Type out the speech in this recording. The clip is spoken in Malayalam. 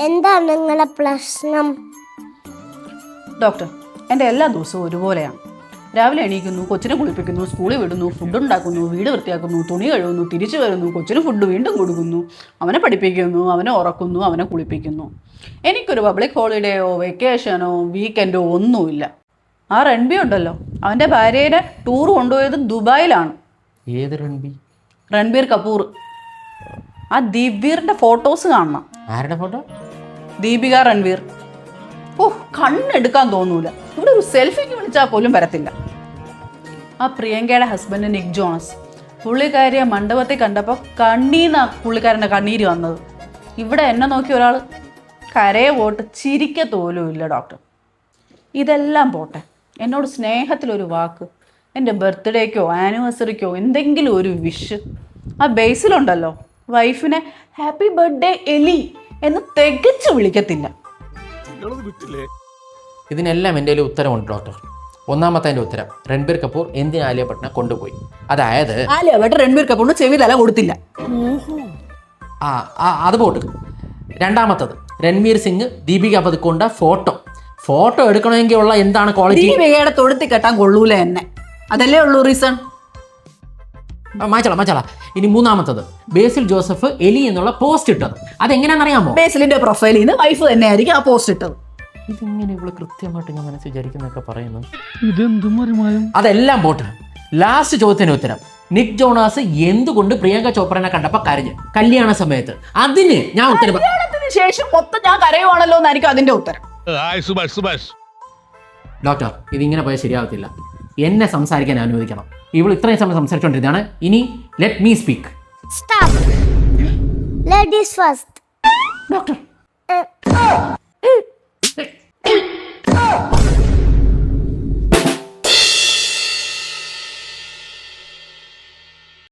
എന്താണ് നിങ്ങളുടെ പ്രശ്നം? ഡോക്ടർ, എൻ്റെ എല്ലാ ദിവസവും ഒരുപോലെയാണ്. രാവിലെ എണീക്കുന്നു, കൊച്ചിനെ കുളിപ്പിക്കുന്നു, സ്കൂളിൽ വിടുന്നു, ഫുഡ് ഉണ്ടാക്കുന്നു, വീട് വൃത്തിയാക്കുന്നു, തുണി കഴുകുന്നു, തിരിച്ചു വരുന്നു, കൊച്ചിന് ഫുഡ് വീണ്ടും കൊടുക്കുന്നു, അവനെ പഠിപ്പിക്കുന്നു, അവനെ ഉറക്കുന്നു, അവനെ കുളിപ്പിക്കുന്നു. എനിക്കൊരു പബ്ലിക് ഹോളിഡേയോ വെക്കേഷനോ വീക്കെൻഡോ ഒന്നുമില്ല. ആ റൺബി ഉണ്ടല്ലോ, അവൻ്റെ ഭാര്യയുടെ ടൂർ കൊണ്ടുപോയത് ദുബായിലാണ്. ഏത് റൺബി? രൺബീർ കപൂർ. ആ ദീപ്വീറിൻ്റെ ഫോട്ടോസ് കാണണം. ആരുടെ ഫോട്ടോ? ദീപിക രൺവീർ. ഓ, കണ്ണെടുക്കാൻ തോന്നൂല. ഇവിടെ ഒരു സെൽഫിക്ക് വിളിച്ചാൽ പോലും വരത്തില്ല. ആ പ്രിയങ്കയുടെ ഹസ്ബൻഡ് നിക് ജോണസ്, പുള്ളിക്കാരിയെ മണ്ഡപത്തിൽ കണ്ടപ്പോൾ കണ്ണീന്നാ പുള്ളിക്കാരൻ്റെ കണ്ണീര് വന്നത്. ഇവിടെ എന്നെ നോക്കി ഒരാൾ കരയെ പോട്ട് ചിരിക്കത്തോലും ഇല്ല ഡോക്ടർ. ഇതെല്ലാം പോട്ടെ, എന്നോട് സ്നേഹത്തിലൊരു വാക്ക്, എൻ്റെ ബർത്ത്ഡേക്കോ ആനിവേഴ്സറിക്കോ എന്തെങ്കിലും ഒരു വിഷ്. ആ ബേസിലുണ്ടല്ലോ, വൈഫിനെ ഹാപ്പി ബർത്ത്ഡേ എലി എന്ന് തികച്ചു വിളിക്കത്തില്ല. ഇതിനെല്ലാം എൻ്റെ കയ്യിൽ ഉത്തരമുണ്ട് ഡോക്ടർ. ഒന്നാമത്തെ ഉത്തരം, രൺബീർ കപൂർ എന്തിന് ആലിയ ഭട്ടിനെ കൊണ്ടുപോയി. അതായത് ആലിയ ഭട്ട് രൺബീർ കപൂറിന് ചെവി തല കൊടുത്തില്ല. അത് പോട്ട്. രണ്ടാമത്തത്, രൺവീർ സിംഗ് ദീപിക പതുക്കൊണ്ട ഫോട്ടോ എടുക്കണമെങ്കിൽ ഉള്ള എന്താണ് ക്വാളിറ്റി? ദീപികയുടെ തൊടുത്തി കെട്ടാൻ കൊള്ളൂല എന്നെ, അതല്ലേ ഉള്ളൂ റീസൺ. മാച്ചള. ഇനി മൂന്നാമത്തത്, ബേസിൽ ജോസഫ് എലി എന്നുള്ള പോസ്റ്റ് ഇട്ടത്. അതെങ്ങനെയാണെന്നറിയാമോ? ബേസിലിന്റെ പ്രൊഫൈലിൽ നിന്ന് വൈഫ് തന്നെ ആയിരിക്കും ആ പോസ്റ്റ് ഇട്ടത്. ഇതിങ്ങനെ ഇവിടെ കൃത്യമായിട്ട് ഞാൻ മനസ്സിൽ വിചാരിക്കുന്നൊക്കെ പറയുന്നു. അതെല്ലാം പോട്ട്. ലാസ്റ്റ് ചോദ്യത്തിന് ഉത്തരം, നിക് ജോണാസ് എന്തുകൊണ്ട് പ്രിയങ്ക ചോപ്രനെ കണ്ടപ്പോ കരഞ്ഞ് കല്യാണ സമയത്ത്? അതിന് ഞാൻ ഉത്തരം. കല്യാണത്തിന് ശേഷം മൊത്തം ഞാൻ കരയുവാണല്ലോ എന്നായിരിക്കും അതിന്റെ ഉത്തരം. ഡോക്ടർ, ഇതിങ്ങനെ പോയാൽ ശരിയാവത്തില്ല. എന്നെ സംസാരിക്കാൻ അനുവദിക്കണം. ഇവൾ ഇത്രയും സമയം സംസാരിച്ചുകൊണ്ടിരുന്നതാണ്. ഇനി let me speak. Stop. Ladies first. Doctor